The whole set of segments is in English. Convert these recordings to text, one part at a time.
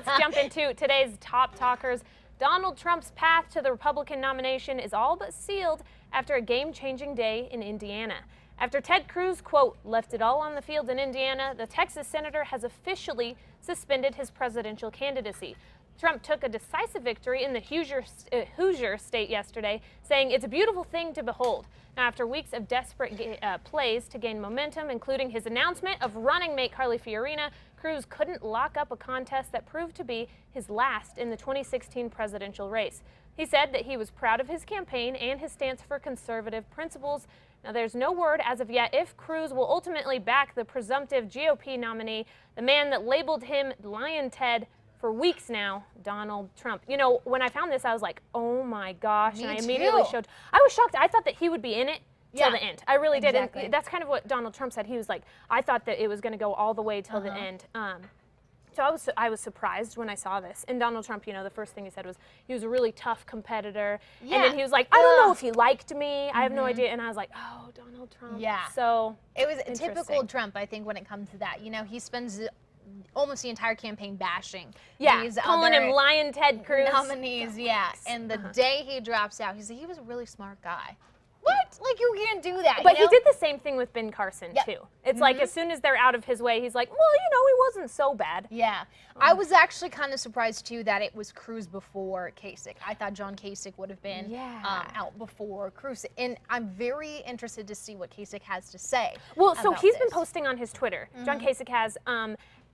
let's jump into today's top talkers. Donald Trump's path to the Republican nomination is all but sealed after a game-changing day in Indiana. After Ted Cruz, quote, left it all on the field in Indiana, the Texas senator has officially suspended his presidential candidacy. Trump took a decisive victory in the Hoosier state yesterday, saying it's a beautiful thing to behold. Now, after weeks of desperate plays to gain momentum, including his announcement of running mate Carly Fiorina, Cruz couldn't lock up a contest that proved to be his last in the 2016 presidential race. He said that he was proud of his campaign and his stance for conservative principles. Now, there's no word as of yet if Cruz will ultimately back the presumptive GOP nominee, the man that labeled him Lion Ted for weeks now, Donald Trump. You know, when I found this, I was like, oh my gosh. Me and I too. immediately I was shocked. I thought that he would be in it till the end. I really did. Exactly. And that's kind of what Donald Trump said. He was like, I thought that it was going to go all the way till the end. So I was surprised when I saw this. And Donald Trump, you know, the first thing he said was he was a really tough competitor. Yeah. And then he was like, I don't know if he liked me. I have no idea. And I was like, oh, Donald Trump. Yeah. So it was a typical Trump, I think, when it comes to that. You know, he spends almost the entire campaign bashing these calling him Lion Ted Cruz nominees. Yeah. And the day he drops out, he was a really smart guy. What? Like, you can't do that. But you know? he did the same thing with Ben Carson, too. It's like as soon as they're out of his way, he's like, well, you know, he wasn't so bad. Yeah. I was actually kind of surprised, too, that it was Cruz before Kasich. I thought John Kasich would have been out before Cruz. And I'm very interested to see what Kasich has to say. Well, so he's been posting on his Twitter. John Kasich has.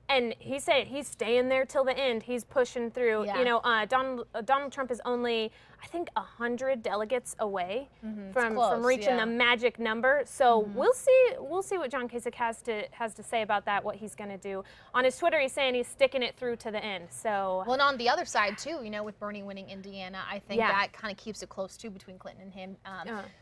And he said he's staying there till the end. He's pushing through. You know, Donald Trump is only, I think, 100 delegates away from reaching the magic number. So we'll see what John Kasich has to say about that. What he's going to do on his Twitter. He's saying he's sticking it through to the end. So well, and on the other side too, you know, with Bernie winning Indiana, I think that kind of keeps it close too between Clinton and him.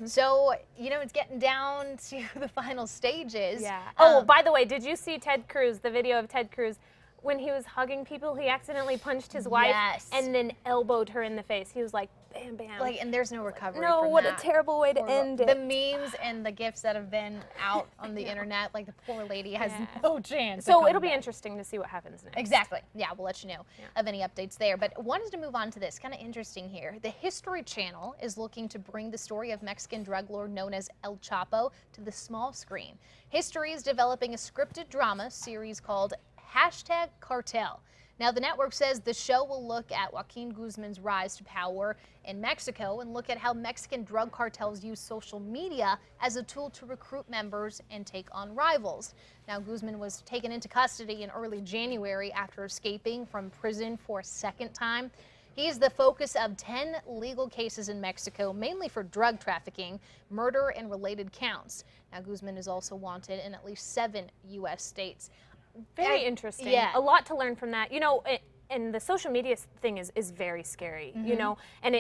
So you know, it's getting down to the final stages. Yeah. Oh, by the way, did you see Ted Cruz? The video of Ted Cruz. When he was hugging people, he accidentally punched his wife and then elbowed her in the face. He was like, bam, bam. Like, and there's no recovery No, from what that. a terrible way to end it. The memes and the GIFs that have been out on the internet, like the poor lady has no chance. So it'll be interesting to see what happens next. Exactly. Yeah, we'll let you know of any updates there. But wanted to move on to this, kind of interesting here. The History Channel is looking to bring the story of Mexican drug lord known as El Chapo to the small screen. History is developing a scripted drama series called #Cartel. Now, the network says the show will look at Joaquin Guzman's rise to power in Mexico and look at how Mexican drug cartels use social media as a tool to recruit members and take on rivals. Now, Guzman was taken into custody in early January after escaping from prison for a second time. He's the focus of 10 legal cases in Mexico, mainly for drug trafficking, murder, and related counts. Now, Guzman is also wanted in at least 7 U.S. states. Very interesting. Yeah. A lot to learn from that. You know, and the social media thing is very scary, you know, and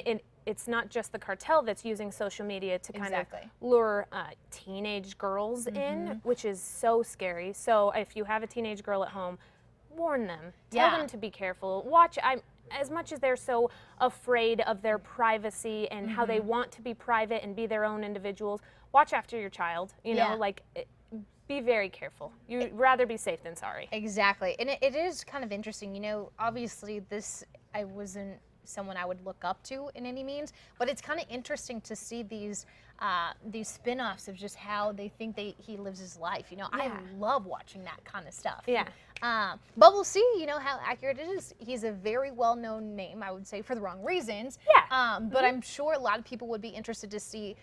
it's not just the cartel that's using social media to kind of lure teenage girls in, which is so scary. So if you have a teenage girl at home, warn them. Tell them to be careful. Watch. As much as they're so afraid of their privacy and how they want to be private and be their own individuals, watch after your child. You know, like. Be very careful. You'd rather be safe than sorry. Exactly. And it is kind of interesting. You know, obviously I wasn't someone I would look up to in any means, but it's kind of interesting to see these spin-offs of just how they think he lives his life. You know, I love watching that kind of stuff. Yeah. But we'll see, you know, how accurate it is. He's a very well-known name, I would say, for the wrong reasons. Yeah. But I'm sure a lot of people would be interested to see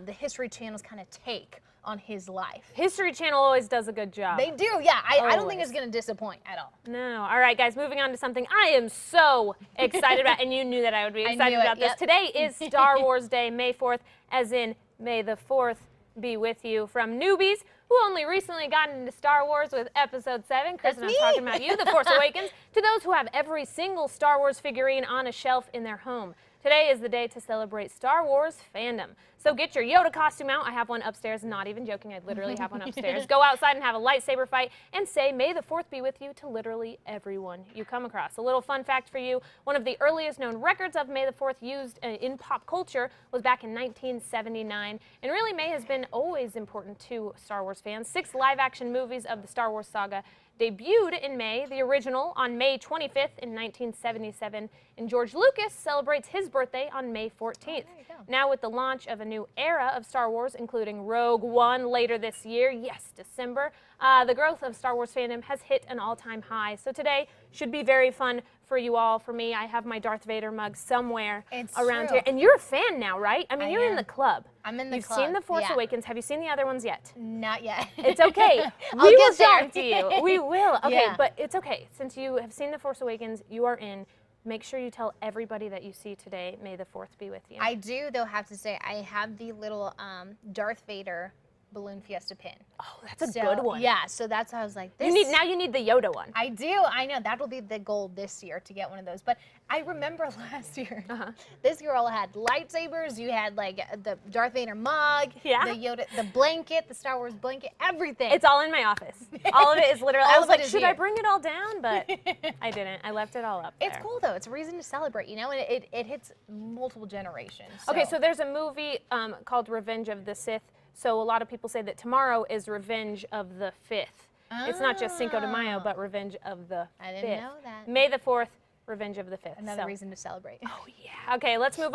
the History Channel's kind of take on his life. History Channel always does a good job. They do, yeah. I don't think it's going to disappoint at all. No. All right, guys, moving on to something I am so excited about, and you knew that I would be excited about this. Today is Star Wars Day, May 4th, as in May the 4th be with you. From newbies who only recently got into Star Wars with Episode 7, Chris and I'm talking about you, The Force Awakens, to those who have every single Star Wars figurine on a shelf in their home. Today is the day to celebrate Star Wars fandom. So get your Yoda costume out. I have one upstairs, not even joking. I literally have one upstairs. Go outside and have a lightsaber fight and say, May the 4th be with you to literally everyone you come across. A little fun fact for you, one of the earliest known records of May the 4th used in pop culture was back in 1979. And really, May has been always important to Star Wars fans. 6 live-action movies of the Star Wars saga debuted in May, the original on May 25th in 1977, and George Lucas celebrates his birthday on May 14th. There you go. Now with the launch of a new era of Star Wars, including Rogue One later this year, yes, December, the growth of Star Wars fandom has hit an all-time high. So today should be very fun for you all. For me, I have my Darth Vader mug somewhere It's around true. here. And you're a fan now, right? I mean, I you're in am. the club. I'm in the You've club. seen The Force Yeah. Awakens. Have you seen the other ones yet? Not yet. It's okay. I'll We will get there. talk to you. We will. Okay, Yeah. but it's okay. Since you have seen The Force Awakens, you are in. Make sure you tell everybody that you see today, may the 4th be with you. I do, though, have to say, I have the little Darth Vader balloon fiesta pin. Oh, that's a So, good one. Yeah, so that's how I was like, this. You need the Yoda one. I do. I know that'll be the goal this year to get one of those. But I remember last year, this girl had lightsabers. You had like the Darth Vader mug, Yeah. the Yoda, the blanket, the Star Wars blanket, everything. It's all in my office. All of it is literally. I All was of it like, is should I here. bring it all down? But I didn't. I left it all up there. It's cool though. It's a reason to celebrate, you know, and it hits multiple generations. Okay, so there's a movie called Revenge of the Sith. So a lot of people say that tomorrow is Revenge of the 5th. It's not just Cinco de Mayo, but Revenge of the 5th. I didn't know that. May the 4th, Revenge of the 5th. Another So- reason to celebrate. Oh, yeah. Okay, let's move